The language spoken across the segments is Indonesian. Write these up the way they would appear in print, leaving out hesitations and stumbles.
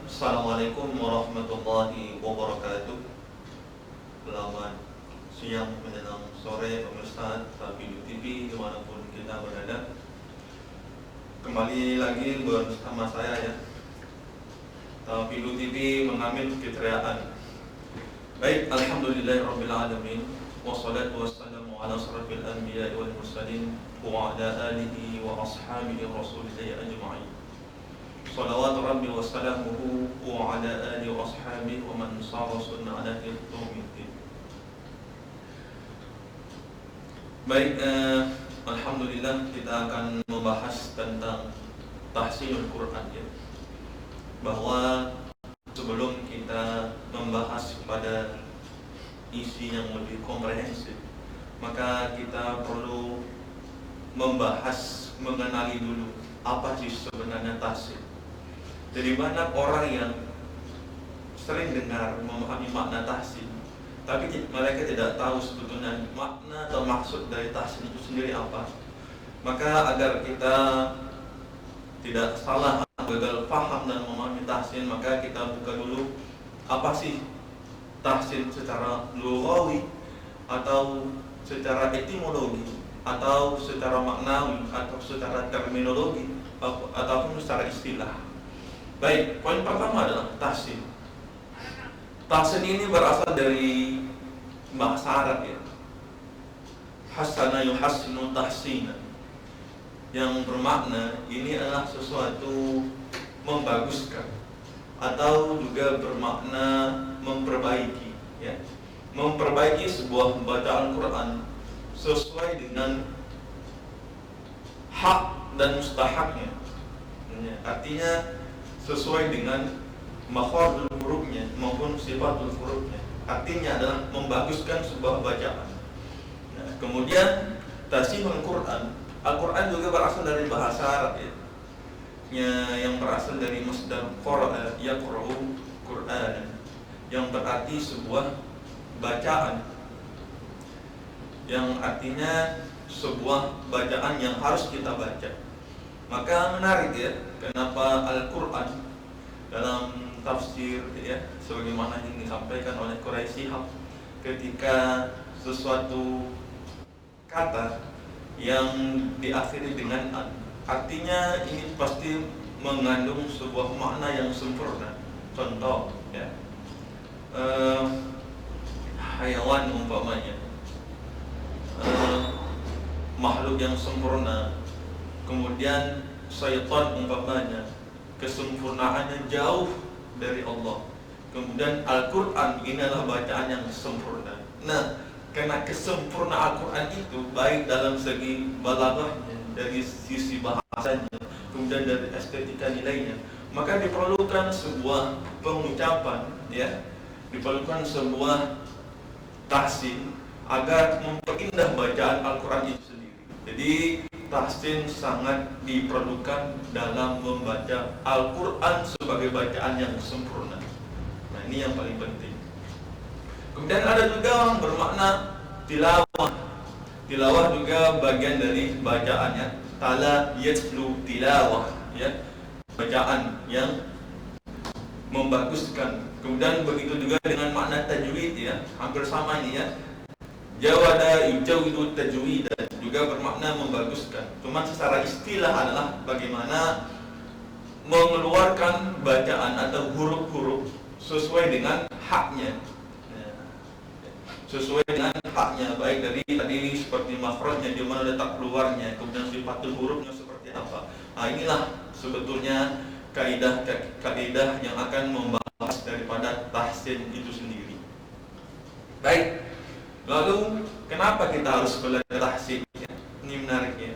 Assalamualaikum warahmatullahi wabarakatuh. Selamat siang menjelang sore pemirsa Tapilu TV dimanapun kita berada. Kembali lagi bersama saya ya, Tapilu TV mengambil keceriaan. Baik, alhamdulillahirrabbilalamin, wassalatu wassalamu ala asrafil anbiya wal mursalin wa ala alihi wa ashabihi rasulillahi ajma'in. Salawatu rabbi wa salamuhu wa ala alihi wa ashabihi wa man sara sunnah ala yaumiddin. Baik, alhamdulillah kita akan membahas tentang tahsinul Quran ya. Bahwa sebelum kita membahas pada isi yang lebih komprehensif, maka kita perlu membahas, mengenali dulu apa sih sebenarnya tahsin. Dari banyak orang yang sering dengar memahami makna tahsin, tapi mereka tidak tahu sebetulnya makna atau maksud dari tahsin itu sendiri apa. Maka agar kita tidak salah, gagal paham dan memahami tahsin, maka kita buka dulu apa sih tahsin secara lughawi atau secara etimologi atau secara maknawi atau secara terminologi ataupun secara istilah. Baik, poin pertama adalah tahsin. Tahsin ini berasal dari bahasa Arab ya. Hasana yuhassinu tahsina, yang bermakna ini adalah sesuatu membaguskan atau juga bermakna memperbaiki ya. Memperbaiki sebuah bacaan Quran sesuai dengan hak dan mustahaknya. Artinya sesuai dengan makhrajul hurufnya maupun sifatul hurufnya. Artinya adalah membaguskan sebuah bacaan. Nah, kemudian tahsinul Quran, Al-Quran juga berasal dari bahasa Arab ya. Yang berasal dari masdar qara'a yaqra'u Qur'an, yang berarti sebuah bacaan, yang artinya sebuah bacaan yang harus kita baca. Maka menarik ya, kenapa Al-Quran dalam tafsir ya, sebagaimana yang disampaikan oleh Quraisy Shihab, ketika sesuatu kata yang diakhiri dengan an, artinya ini pasti mengandung sebuah makna yang sempurna. Contoh ya, hayawan umpamanya, makhluk yang sempurna. Kemudian syaitan umpamanya, kesempurnaannya jauh dari Allah. Kemudian Al-Quran ini adalah bacaan yang sempurna. Nah, karena kesempurnaan Al-Quran itu baik dalam segi balaghahnya, dari sisi bahasanya, kemudian dari estetika nilainya, maka diperlukan sebuah pengucapan ya, diperlukan sebuah tahsin agar memperindah bacaan Al-Quran itu sendiri. Jadi tahsin sangat diperlukan dalam membaca Al-Quran sebagai bacaan yang sempurna. Nah, ini yang paling penting. Kemudian ada juga yang bermakna tilawah. Tilawah juga bagian dari bacaannya. Tala yatlu tilawah ya, bacaan yang membaguskan. Kemudian begitu juga dengan makna tajwid ya, hampir sama ini ya. Jawada yujawidu tajwidan, juga bermakna membaguskan. Cuma secara istilah adalah bagaimana mengeluarkan bacaan atau huruf-huruf sesuai dengan haknya, sesuai dengan haknya, baik dari tadi seperti makhrajnya, di mana letak keluarnya, kemudian sifatul hurufnya seperti apa. Nah, inilah sebetulnya kaidah yang akan membahas daripada tahsin itu sendiri. Baik. Lalu kenapa kita harus belajar tahsin? Ini menariknya.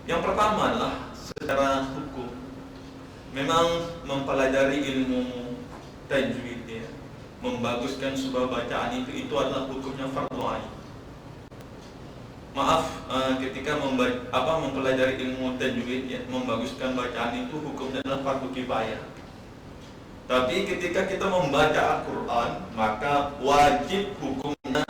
Yang pertama adalah secara hukum, memang mempelajari ilmu tajwid ya, membaguskan sebuah bacaan itu adalah hukumnya fardhu ain. Maaf, ketika mempelajari ilmu tajwid ya, membaguskan bacaan itu hukumnya adalah fardu kifayah. Tapi ketika kita membaca Al-Quran, maka wajib hukumnya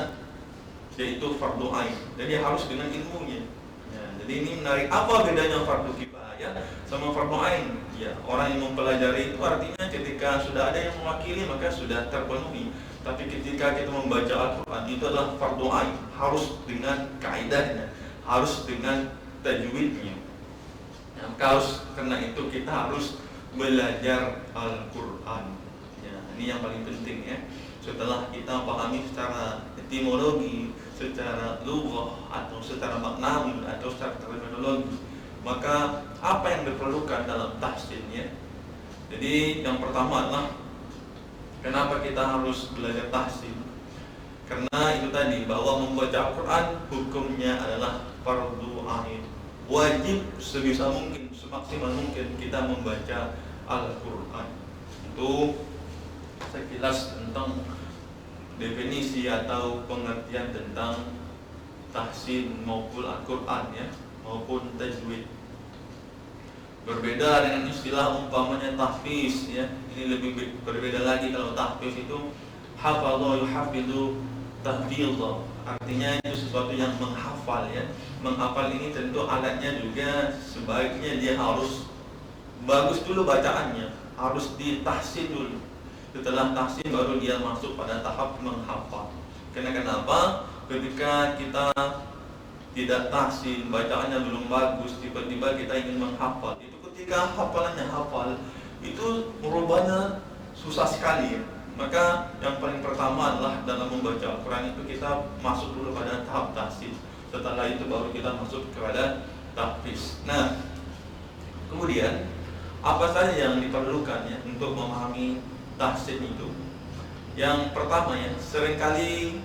yaitu fardu ain. Jadi harus dengan ilmunya. Ya, jadi ini menarik. Apa bedanya fardu kifayah? ya, sama fardu ain. Ya, orang yang mempelajari itu artinya ketika sudah ada yang mewakili maka sudah terpenuhi. Tapi ketika kita membaca Al-Quran itu adalah fardu ain, harus dengan kaidahnya, harus dengan tajwidnya. Ya, karena itu kita harus belajar Al-Quran. Ya, ini yang paling penting ya. Setelah kita pahami secara etimologi, secara lughah atau secara maknawi atau secara terminologi, maka apa yang diperlukan dalam tahsinnya? Jadi yang pertama adalah kenapa kita harus belajar tahsin? Karena itu tadi bahwa membaca Al-Quran hukumnya adalah fardu ain, wajib sebisa mungkin, semaksimal mungkin kita membaca Al-Quran. Itu sekilas tentang definisi atau pengertian tentang tahsin maupun Al-Quran ya, maupun tajwid. Berbeda dengan istilah umpamanya tahfiz ya. Ini lebih berbeda lagi. Kalau tahfiz itu hafadha yuhafidhu tahfidha, artinya itu sesuatu yang menghafal ya. Menghafal ini tentu alatnya juga sebaiknya dia harus bagus dulu bacaannya, harus ditahsin dulu. Setelah tahsin baru dia masuk pada tahap menghafal. Karena kenapa? Ketika kita tidak tahsin, bacaannya belum bagus, tiba-tiba kita ingin menghafal, itu ketika hafalannya hafal, itu merubahnya susah sekali ya. Maka yang paling pertama adalah dalam membaca Al-Quran itu kita masuk dulu pada tahap tahsin. Setelah itu baru kita masuk kepada tahfiz. Nah, kemudian apa saja yang diperlukan ya untuk memahami tahsin itu? Yang pertama ya, seringkali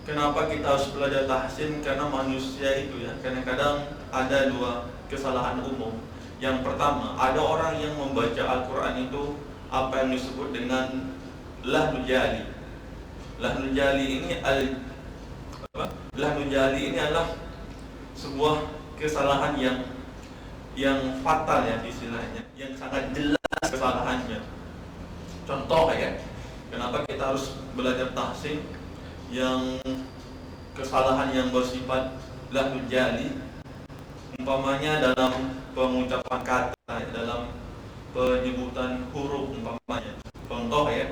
kenapa kita harus belajar tahsin? Karena manusia itu ya, kadang-kadang ada dua kesalahan umum. Yang pertama, ada orang yang membaca Al-Quran itu apa yang disebut dengan lahnul jali. Lahnul jali ini lahnul jali ini adalah sebuah kesalahan yang fatal ya istilahnya, yang sangat jelas kesalahannya. Contoh ya, kenapa kita harus belajar tahsin? Yang kesalahan yang bersifat lahnul jali, umpamanya dalam pengucapan kata, dalam penyebutan huruf umpamanya. Contoh ya,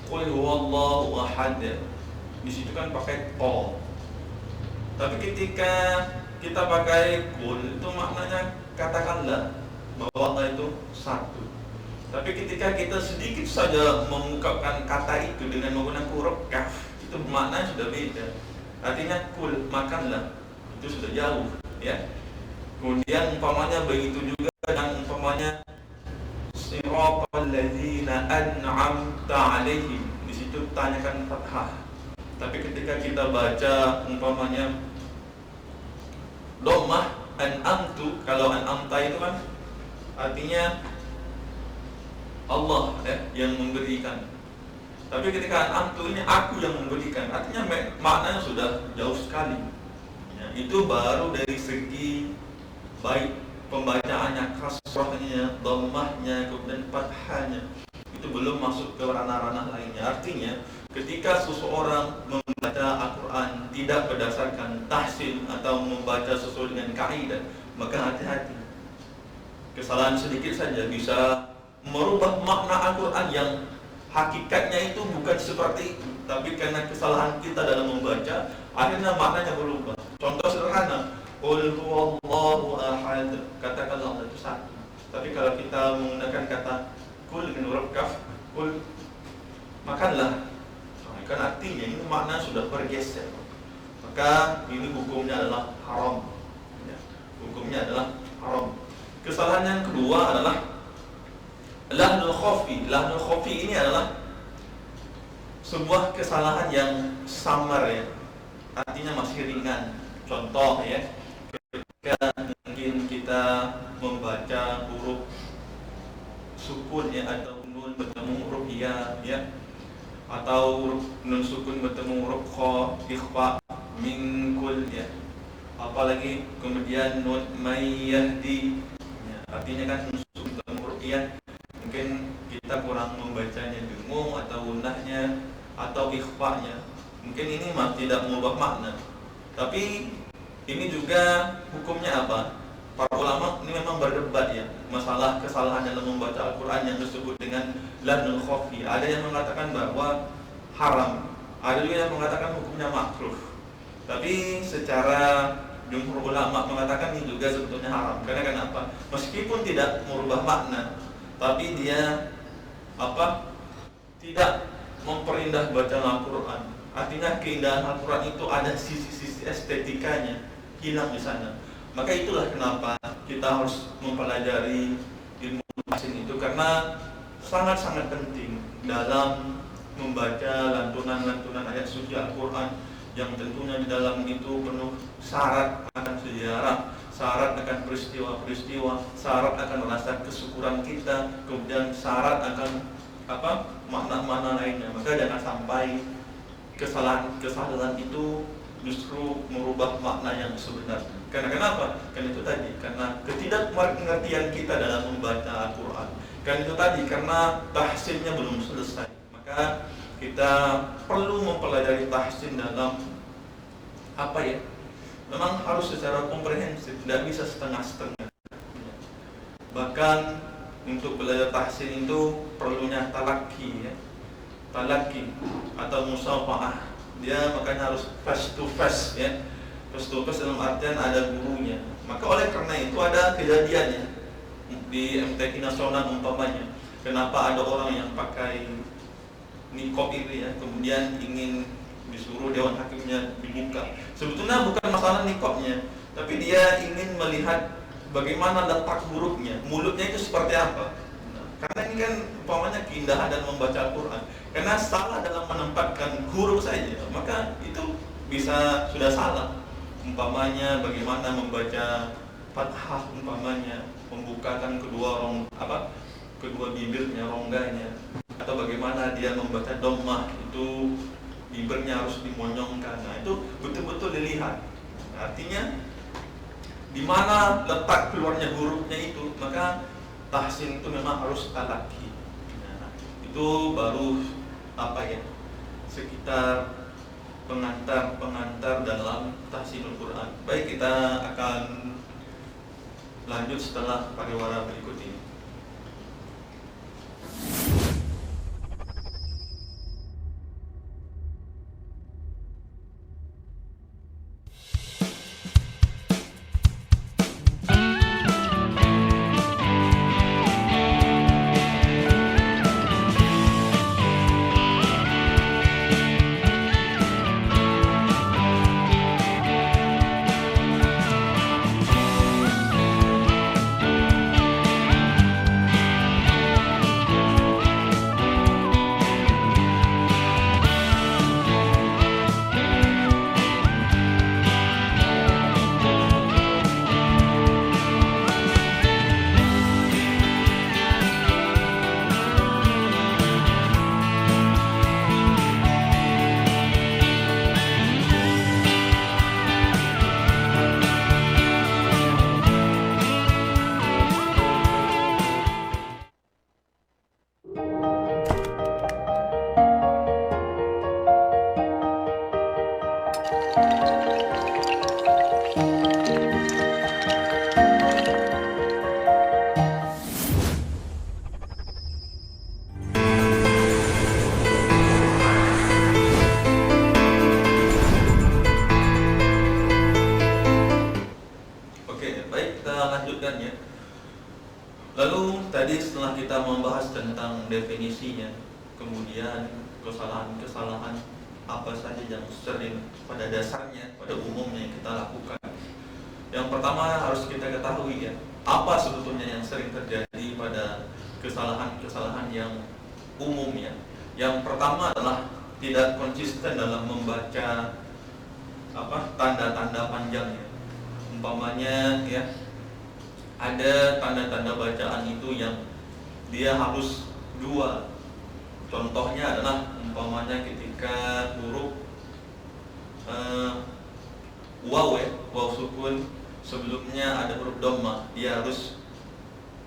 qul huwallahu ahad, di situ kan pakai q. Tapi ketika kita pakai qul, itu maknanya katakanlah bahwa Allah itu satu. Tapi ketika kita sedikit saja mengungkapkan kata itu dengan menggunakan huruf kaf, itu maknanya sudah beda. Artinya kul, makanlah, itu sudah jauh ya. Kemudian umpamanya begitu juga dengan umpamanya siratal ladzina an'amta 'alaihim, di situ tanyakan fathah. Tapi ketika kita baca umpamanya dhammah, an'amtu, kalau an'amta itu kan artinya Allah ya, yang memberikan. Tapi ketika an'amtu ini aku yang memberikan, artinya maknanya sudah jauh sekali ya. Itu baru dari segi baik pembacaannya, kasrahnya, dhammahnya, kemudian fathahnya, itu belum masuk ke ranah-ranah lainnya. Artinya ketika seseorang membaca Al-Quran tidak berdasarkan tahsin atau membaca sesuai dengan kaidah, maka hati-hati. Kesalahan sedikit saja bisa merubah makna Al-Quran yang hakikatnya itu bukan seperti itu, tapi karena kesalahan kita dalam membaca, akhirnya maknanya berubah. Contoh sederhana, qul huwallahu ahad, katakanlah Allah itu satu. Tapi kalau kita menggunakan kata qul dengan huruf kaf, qul, makanlah, kan artinya ini makna sudah bergeser. Maka ini hukumnya adalah haram ya. Hukumnya adalah haram. Kesalahan yang kedua adalah lahnul khafi. Lahnul khafi ini adalah sebuah kesalahan yang samar ya, artinya masih ringan. Contoh ya, ketika mungkin kita membaca huruf sukun ya, atau nun bertemu huruf ya, atau huruf nun sukun bertemu huruf kha, ikhfa, min kul ya, apalagi kemudian nun may yahdi ya, artinya kan nun sukun bertemu huruf ya. Mungkin kita kurang membacanya dengung atau gunahnya atau ikhfa'nya. Mungkin ini tidak mengubah makna. Tapi Ini juga hukumnya apa? Para ulama ini memang berdebat ya, masalah kesalahan dalam membaca Al-Quran yang disebut dengan lanul khafi. Ada yang mengatakan bahwa haram, ada juga yang mengatakan hukumnya makruh. Tapi secara jumhur ulama mengatakan ini juga sebetulnya haram. Karena kenapa? Meskipun tidak merubah makna, tapi dia tidak memperindah bacaan Al-Quran. Artinya keindahan Al-Quran itu ada sisi-sisi estetikanya hilang di sana. Maka itulah kenapa kita harus mempelajari ilmu tahsin itu, karena sangat-sangat penting dalam membaca lantunan-lantunan ayat suci Al-Quran yang tentunya di dalam itu penuh syarat akan sejarah, syarat akan peristiwa-peristiwa, syarat akan rasa kesyukuran kita, kemudian syarat akan makna-makna lainnya. Maka jangan sampai kesalahan itu justru merubah makna yang sebenarnya. Karena kenapa? Karena itu tadi, karena ketidakpengertian kita dalam membaca Al-Quran. Karena itu tadi, karena tahsinnya belum selesai. Maka kita perlu mempelajari tahsin dalam memang harus secara komprehensif, tidak bisa setengah-setengah. Bahkan untuk belajar tahsin itu perlunya talaki atau musafahah. Dia makanya harus face to face ya. Face to face dalam artian ada gurunya. Maka oleh karena itu ada kejadiannya di MTQ nasional umpamanya. Kenapa ada orang yang pakai nikop ini ya, kemudian ingin disuruh dewan hakimnya dibuka. Sebetulnya bukan masalah nikopnya, tapi dia ingin melihat bagaimana letak hurufnya, mulutnya itu seperti apa. Karena ini kan umpamanya keindahan dan membaca Al-Quran. Karena salah dalam menempatkan huruf saja, maka itu bisa sudah salah. Umpamanya bagaimana membaca fathah, umpamanya membukakan kedua bibirnya, rongganya, atau bagaimana dia membaca dhammah, itu bibirnya harus dimonyongkan. Nah, itu betul-betul dilihat. Artinya di mana letak keluarnya hurufnya itu, maka tahsin itu memang harus talaki. Nah, itu baru sekitar pengantar dalam tahsinul Quran. Baik, kita akan lanjut setelah pariwara berikut ini. Kita membahas tentang definisinya, kemudian kesalahan-kesalahan apa saja yang sering pada dasarnya, pada umumnya yang kita lakukan. Yang pertama harus kita ketahui ya, apa sebetulnya yang sering terjadi pada kesalahan-kesalahan yang umumnya. Yang pertama adalah tidak konsisten dalam membaca tanda-tanda panjangnya. Umpamanya ya, ada tanda-tanda bacaan itu yang dia harus dua. Contohnya adalah umpamanya ketika huruf waw sukun sebelumnya ada huruf dhammah, dia harus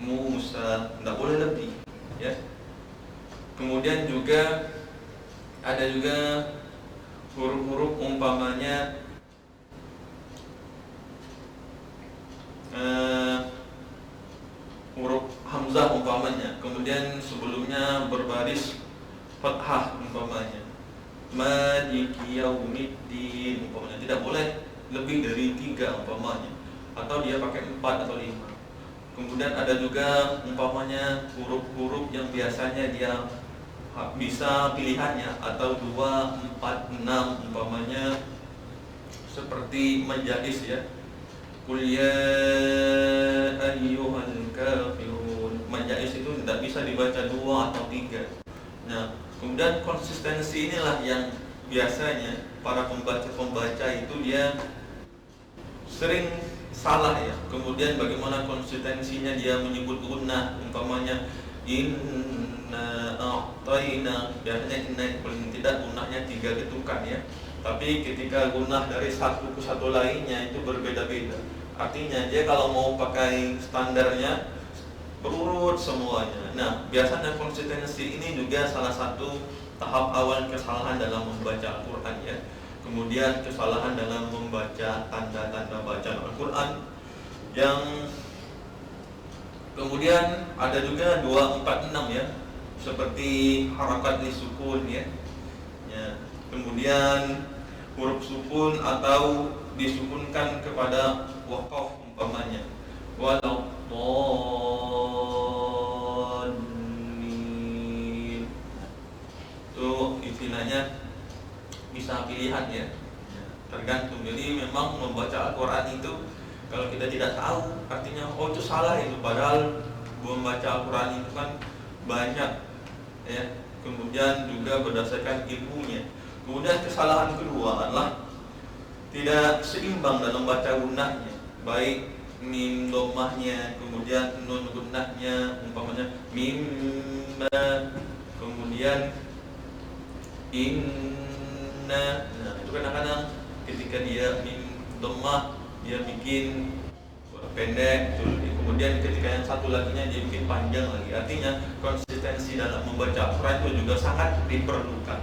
tidak boleh lebih ya. Kemudian juga ada huruf-huruf umpamanya huruf hamzah umpamanya, kemudian sebelumnya berbaris fathah umpamanya, maliki yaumiddin umpamanya, tidak boleh lebih dari 3 umpamanya, atau dia pakai 4 atau 5. Kemudian ada juga umpamanya huruf-huruf yang biasanya dia bisa pilihannya, atau 2, 4, 6 umpamanya, seperti majais ya, Qul ya ayyuhal kafirun. Majais itu tidak bisa dibaca 2 atau 3. Nah, kemudian konsistensi inilah yang biasanya para pembaca itu dia sering salah ya. Kemudian bagaimana konsistensinya dia menyebut gunnah umpamanya inna a'tayna, biasanya inna paling tidak gunnahnya 3 ketukan ya. Tapi ketika gunnah dari satu ke satu lainnya itu berbeda-beda. Artinya dia kalau mau pakai standarnya berurut semuanya. Nah, biasanya konsistensi ini juga salah satu tahap awal kesalahan dalam membaca Al-Quran ya. Kemudian kesalahan dalam membaca tanda-tanda bacaan Al-Quran, yang kemudian ada juga 2, 4, 6 ya, seperti harakat li sukun ya. Kemudian huruf sukun atau disukunkan kepada waqaf umpamanya, walau dhalin. Itu istilahnya bisa pilihan ya, tergantung. Jadi memang membaca Al-Quran itu kalau kita tidak tahu artinya oh itu salah itu, padahal membaca Al-Quran itu kan banyak ya. Kemudian juga berdasarkan ilmunya. Kemudian kesalahan kedua adalah tidak seimbang dalam baca gunnahnya, baik mim dhammahnya, kemudian nun gunnahnya umpamanya mimma, kemudian inna. Nah, itu kadang-kadang ketika dia mim dhammah dia bikin pendek, kemudian ketika yang satu laginya dia bikin panjang lagi. Artinya konsistensi dalam membaca Al-Quran itu juga sangat diperlukan.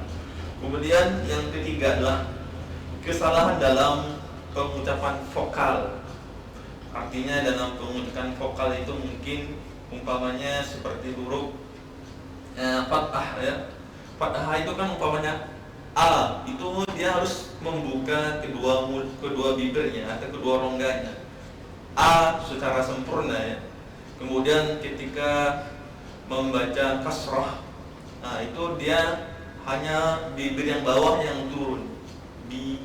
Kemudian yang ketiga adalah kesalahan dalam pengucapan vokal. Artinya dalam pengucapan vokal itu mungkin umpamanya seperti huruf fathah ya. Fathah itu kan umpamanya A, itu dia harus membuka kedua bibirnya atau kedua rongganya. A secara sempurna ya. Kemudian ketika membaca kasrah, nah itu dia hanya bibir yang bawah yang turun, B,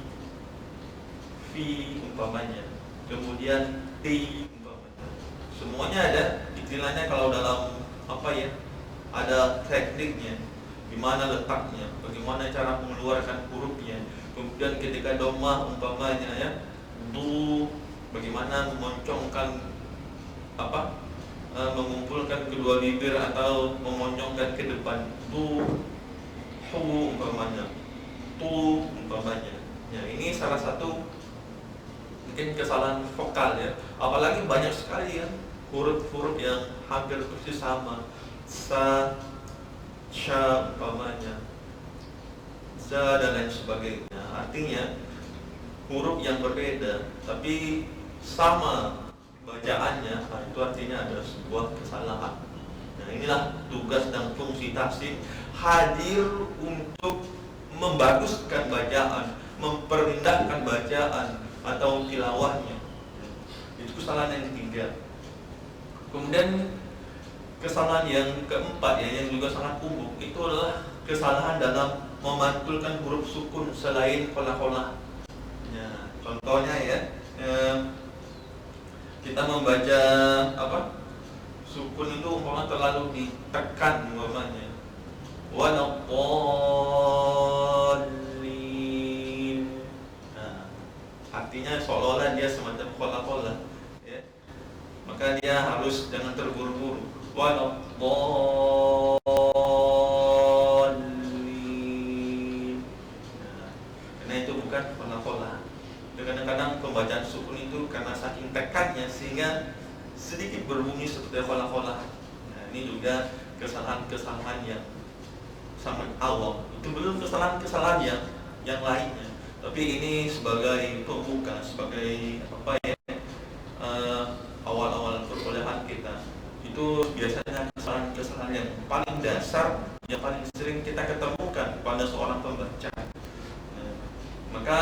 V umpamanya, kemudian T umpamanya. Semuanya ada istilahnya kalau dalam apa ya, ada tekniknya, di mana letaknya, bagaimana cara mengeluarkan hurufnya. Kemudian ketika dhammah umpamanya ya, du, bagaimana memoncongkan apa, mengumpulkan kedua bibir atau memoncongkan ke depan, du, hu umpamanya, tu umpamanya. Ya, ini salah satu mungkin kesalahan vokal ya. Apalagi banyak sekali ya huruf-huruf yang hampir persis sama, sa, sya umpamanya, za dan lain sebagainya. Artinya huruf yang berbeda tapi sama bacaannya, nah itu artinya ada sebuah kesalahan. Nah, inilah tugas dan fungsi tahsin, hadir untuk membaguskan bacaan, memperindahkan bacaan atau tilawahnya. Itu kesalahan yang ketiga. Kemudian kesalahan yang keempat ya, yang juga sangat umum, itu adalah kesalahan dalam memantulkan huruf sukun selain qalah-qalah. Ya, contohnya ya, kita membaca apa, sukun itu umpamanya terlalu ditekan umpamanya, waladhdallin. Nah, artinya seolah-olah dia semacam qalah-qalah ya. Maka dia harus jangan terburu-buru, waladhdallin. Nah, karena itu bukan qalah-qalah. Kadang-kadang pembacaan sukun itu karena saking tekannya sehingga sedikit berbunyi seperti qalah-qalah. Nah, ini juga kesalahan-kesalahan yang sangat awam. Itu belum kesalahan-kesalahan yang lainnya. Tapi ini sebagai pembuka, sebagai apa ya, paling dasar yang paling sering kita ketemukan pada seorang pembaca. Maka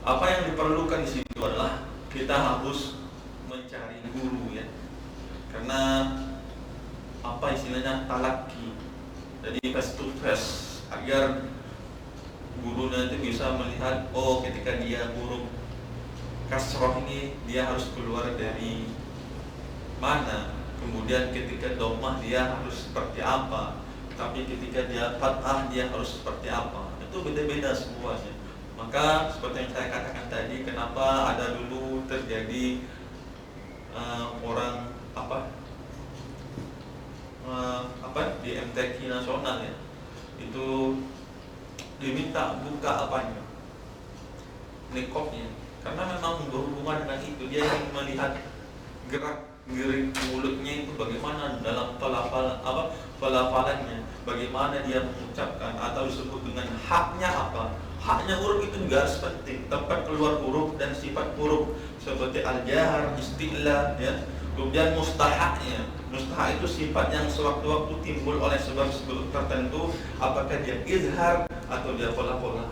apa yang diperlukan di situ adalah kita harus mencari guru ya, karena apa istilahnya talaki, jadi face to face, agar guru nanti bisa melihat ketika dia huruf kasroh ini dia harus keluar dari mana, kemudian ketika dhammah dia harus seperti apa, tapi ketika dia fathah dia harus seperti apa. Itu beda-beda semuanya. Maka seperti yang saya katakan tadi, kenapa ada dulu terjadi orang di MTQ nasional ya, itu diminta buka nikopnya, karena memang berhubungan dengan itu. Dia ingin melihat gerak-gerik mulutnya itu bagaimana dalam pelafalannya, bagaimana dia mengucapkan, atau disebut dengan haknya apa. Haknya huruf itu juga harus penting, tempat keluar huruf dan sifat huruf seperti al-jahar, isti'la ya. Kemudian mustahaknya, mustahak itu sifat yang sewaktu-waktu timbul oleh sebab-sebab tertentu, apakah dia izhar atau dia pola-pola.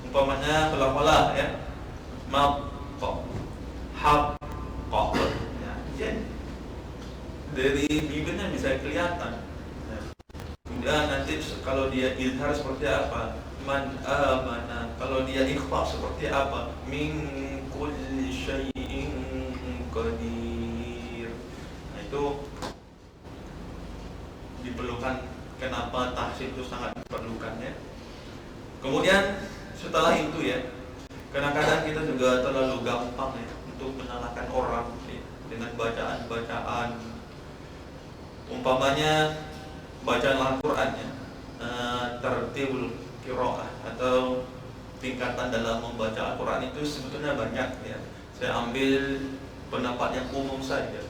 Umpamanya pola-pola ya, dari bibirnya bisa kelihatan. Kemudian nanti kalau dia izhar seperti apa, man amana. Kalau dia ikhfa seperti apa, min kulli syai'in qadir. Nah, itu diperlukan. Kenapa tahsin itu sangat diperlukan ya. Kemudian setelah itu ya, kadang-kadang kita juga terlalu gampang ya untuk menyalahkan orang ya, dengan bacaan-bacaan. Umpamanya bacaan Al-Quran ya, tertibul qiraah atau tingkatan dalam membaca Al-Quran itu sebetulnya banyak ya. Saya ambil pendapat yang umum saja.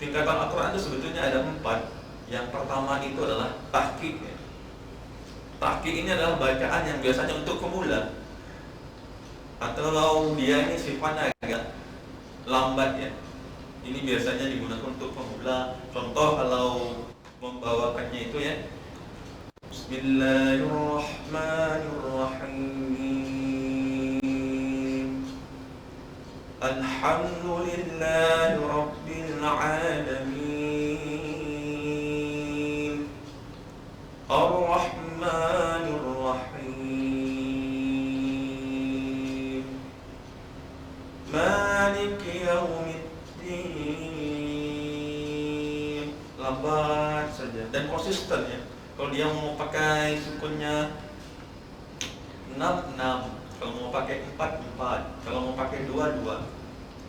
Tingkatan Al-Quran itu sebetulnya ada 4. Yang pertama itu adalah tahqiq ya. Tahqiq ini adalah bacaan yang biasanya untuk pemula, atau dia ini sifatnya agak lambat ya. Ini biasanya digunakan untuk pemula. Contoh kalau membawakannya itu ya, Bismillahirrahmanirrahim. Alhamdulillahi Rabbil Alamin. Ar-Rahmanir-Rahim. Maliki Yaumiddin. Lambat saja dan konsisten ya. Kalau dia mau pakai sukunnya 6, 6. Kalau mau pakai 4, 4. Kalau mau pakai 2, 2.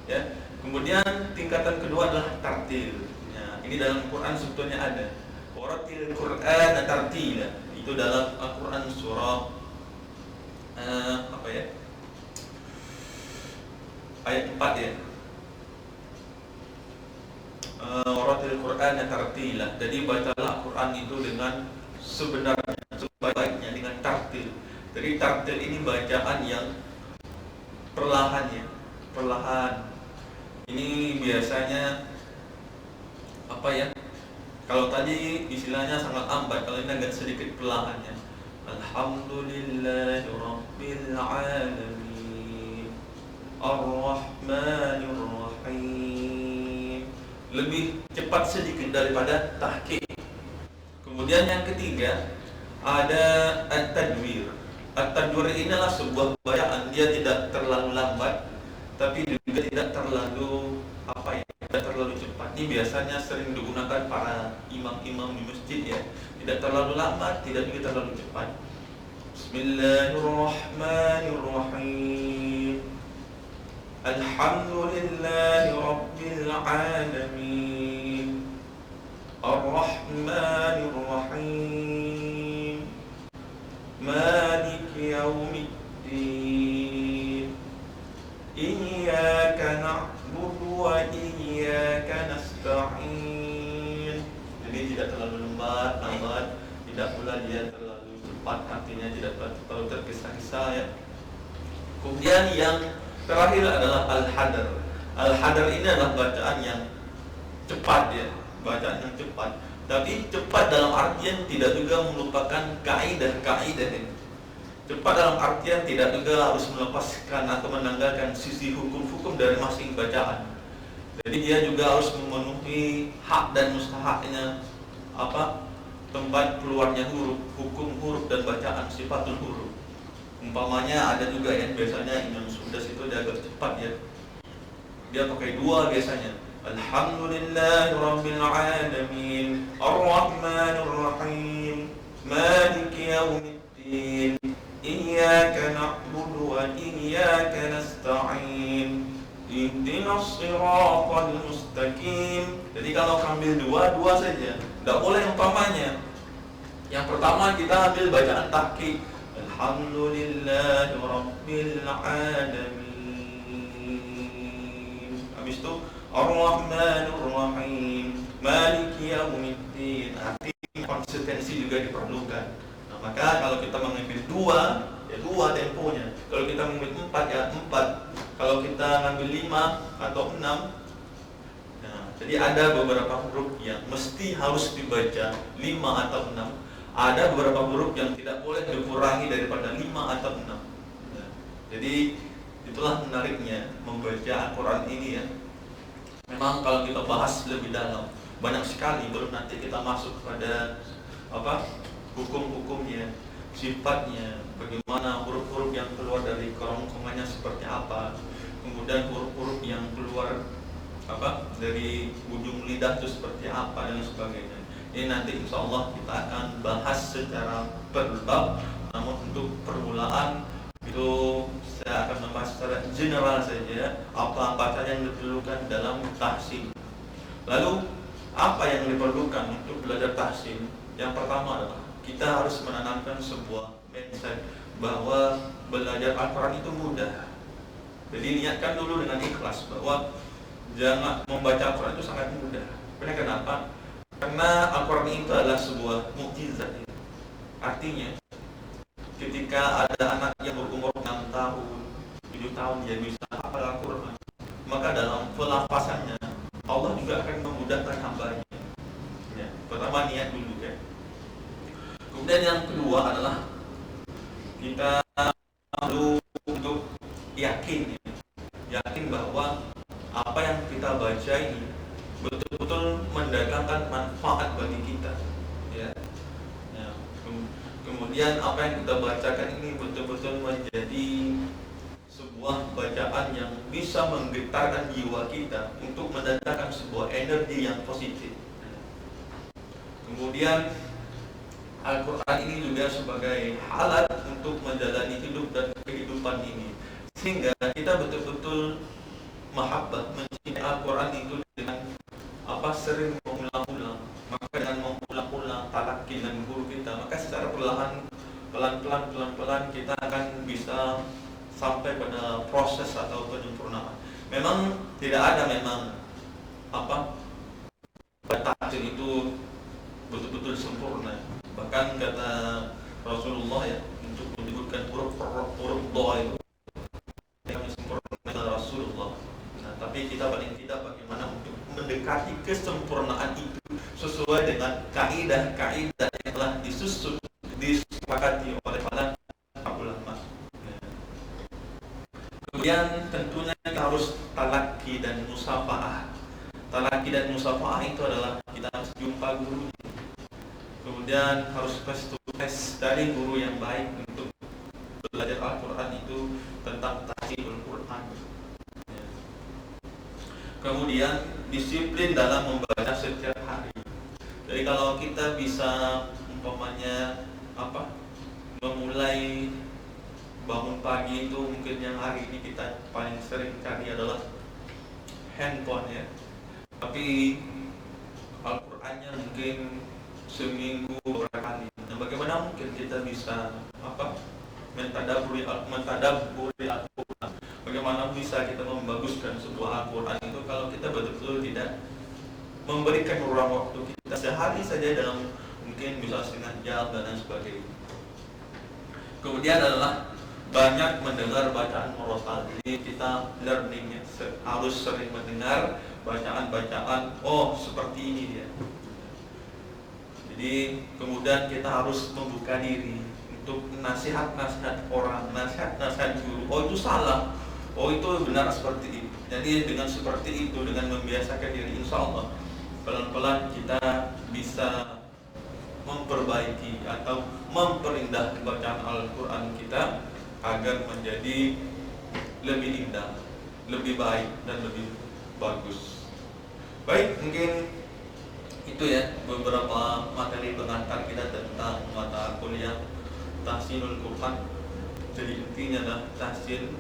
Ya. Kemudian tingkatan kedua adalah tartil. Ya, ini dalam Quran sebetulnya ada. Waratil Quran tartila. Itu dalam Al-Quran surah ayat 4 ya. Waratil Quran tartila. Jadi bacalah Al-Quran itu dengan sebenarnya, sebaiknya dengan tartil. Jadi tartil ini bacaan yang perlahan ya, perlahan. Ini biasanya kalau tadi istilahnya sangat lambat, kalau ini agak sedikit perlahan ya. Alhamdulillahi Rabbil Alamin. Ar-Rahmanir-Rahim. Lebih cepat sedikit daripada tahqiq. Kemudian yang ketiga ada at-tadwir. At-tadwir ini adalah sebuah bacaan, dia tidak terlalu lambat tapi juga tidak terlalu tidak terlalu cepat. Ini biasanya sering digunakan para imam-imam di masjid ya. Tidak terlalu lambat, tidak juga terlalu cepat. Bismillahirrahmanirrahim. Alhamdulillahi Rabbil Alamin. Ar-Rahmanir-Rahim. Maliki Yaumiddin. Iyyaka na'budu wa iyyaka nasta'in. Jadi tidak terlalu lambat, tidak pula dia terlalu cepat, artinya tidak terlalu tergesa-gesa ya. Kemudian yang terakhir adalah al-hadar. Al-hadar ini adalah bacaan yang cepat ya. bacaan yang cepat. Tapi cepat dalam artian tidak juga melupakan kaidah-kaidah ini. Cepat dalam artian tidak juga harus melepaskan atau menanggalkan sisi hukum-hukum dari masing bacaan. Jadi dia juga harus memenuhi hak dan mustahaknya tempat keluarnya huruf, hukum huruf dan bacaan sifatul huruf. Umpamanya ada juga ya, biasanya Imam Suddas itu dia agak cepat ya. Dia pakai dua biasanya. Alhamdulillahirabbil alamin, arrahmanir rahim, maliki yaumiddin, iyyaka na'budu wa iyyaka nasta'in, ihdinas siratal mustaqim. Jadi kalau ambil dua saja, tidak boleh umpamanya. Yang pertama kita ambil bacaan tahqiq, alhamdulillahirabbil alamin. Habis itu Ar-Rahmanir Rahim, Maliki Yaumiddin. Artinya konsistensi juga diperlukan. Nah, maka kalau kita mengambil dua, ya dua temponya. Kalau kita mengambil empat, ya empat. Kalau kita mengambil 5 atau 6. Nah, jadi ada beberapa huruf yang mesti harus dibaca 5 atau 6. Ada beberapa huruf yang tidak boleh dikurangi daripada 5 atau 6. Nah, jadi itulah menariknya membaca Al-Quran ini ya. Memang kalau kita bahas lebih dalam, banyak sekali, belum nanti kita masuk pada hukum-hukumnya, sifatnya, bagaimana huruf-huruf yang keluar dari kerongkongannya seperti apa, kemudian huruf-huruf yang keluar dari ujung lidah itu seperti apa dan sebagainya. Ini nanti insya Allah kita akan bahas secara berbab, namun untuk permulaan itu saya akan membahas secara general saja apa saja yang diperlukan dalam tahsin. Lalu apa yang diperlukan untuk belajar tahsin? Yang pertama adalah kita harus menanamkan sebuah mindset bahwa belajar Al-Quran itu mudah. Jadi niatkan dulu dengan ikhlas bahwa jangan membaca Al-Quran itu sangat mudah. Kenapa? Karena Al-Quran itu adalah sebuah mukjizat. Artinya ketika ada anak yang berumur 6 tahun, 7 tahun dia bisa hafal Al-Quran, maka dalam pelafasannya Allah juga akan memudahkan hambanya. Ya, pertama niat dulu ya. Kemudian yang kedua adalah kita perlu untuk yakin bahwa apa yang kita baca ini betul-betul mendatangkan manfaat bagi kita. Ya. Kemudian apa yang kita bacakan ini betul-betul menjadi sebuah bacaan yang bisa menggetarkan jiwa kita untuk mendatangkan sebuah energi yang positif. Kemudian Al-Quran ini juga sebagai alat untuk menjalani hidup dan kehidupan ini, sehingga kita betul-betul mahabbah, mencintai Al-Quran itu dengan sering mengulang-ulang. Maka dengan mengulang-ulang talaqi dan guru kita, maka secara pelan-pelan kita akan bisa sampai pada proses atau penyempurnaan. Memang tidak ada tahsin itu betul-betul sempurna. Bahkan kata Rasulullah ya, untuk menyebutkan huruf doa itu yang sempurna Rasulullah. Nah, tapi kita paling tidak bagaimana untuk mendekati kesempurnaan itu sesuai dengan kaidah-kaidah yang telah disusun, disepakati oleh para ulama. Kemudian tentunya kita harus talaqi dan musafaah. Talaqi dan musafaah itu adalah kita harus jumpa guru. Kemudian harus face to face dari guru yang baik untuk belajar Al-Quran itu tentang tahsinul Quran. Kemudian disiplin dalam membaca setiap hari. Jadi kalau kita bisa umpamanya memulai bangun pagi itu, mungkin yang hari ini kita paling sering cari adalah handphone ya. Tapi Al-Qurannya mungkin seminggu beberapa kali. Nah, bagaimana mungkin kita bisa mentadabburi Al-Quran? Bagaimana bisa kita membaguskan sebuah Al-Quran itu kalau kita betul-betul tidak memberikan ruang waktu kita sehari saja dalam mungkin bisa setengah jam dan lain sebagainya. Kemudian adalah banyak mendengar bacaan murotal. Jadi kita learning harus sering mendengar bacaan-bacaan. Oh, seperti ini dia. Jadi kemudian kita harus membuka diri untuk nasihat-nasihat orang, nasihat-nasihat guru. Oh, itu salah. Oh, itu benar seperti itu. Jadi dengan seperti itu, dengan membiasakan diri, insya Allah pelan-pelan kita bisa memperbaiki atau memperindah bacaan Al-Quran kita agar menjadi lebih indah, lebih baik, dan lebih bagus. Baik, mungkin itu ya beberapa materi pengantar kita tentang mata kuliah Tahsinul Quran. Jadi intinya adalah tahsin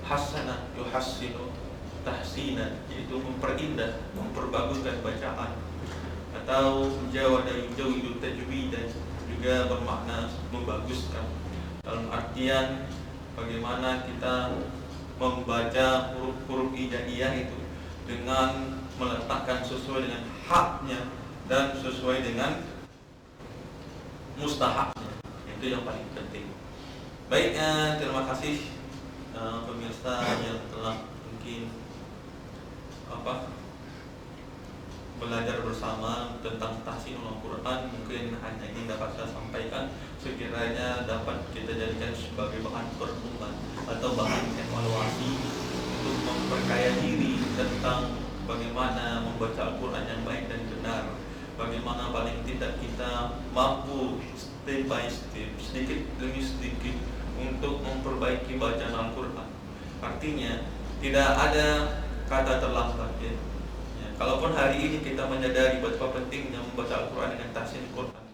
hasanah yuhassinu tahsinan, yaitu memperindah, memperbaguskan bacaan, atau jawada yujawidu tajwidan juga bermakna membaguskan, dalam artian bagaimana kita membaca huruf-huruf hijaiyah itu dengan meletakkan sesuai dengan haknya dan sesuai dengan mustahaknya. Itu yang paling penting. Baik, terima kasih pemirsa yang telah mungkin belajar bersama tentang tahsinul Quran. Mungkin hanya ini dapat saya sampaikan, sekiranya dapat kita jadikan sebagai bahan perenungan atau bahan evaluasi untuk memperkaya diri tentang bagaimana membaca Al-Quran yang baik dan benar, bagaimana paling tidak kita mampu step by step, sedikit demi sedikit untuk memperbaiki bacaan Al-Quran. Artinya tidak ada kata terlambat ya. Kalaupun hari ini kita menyadari betapa pentingnya membaca Al-Quran dengan tahsin Quran,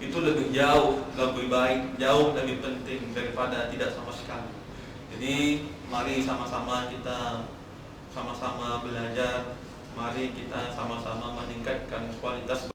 itu lebih jauh, lebih baik, jauh lebih penting daripada tidak sama sekali. Jadi mari sama-sama kita sama-sama belajar, mari kita sama-sama meningkatkan kualitas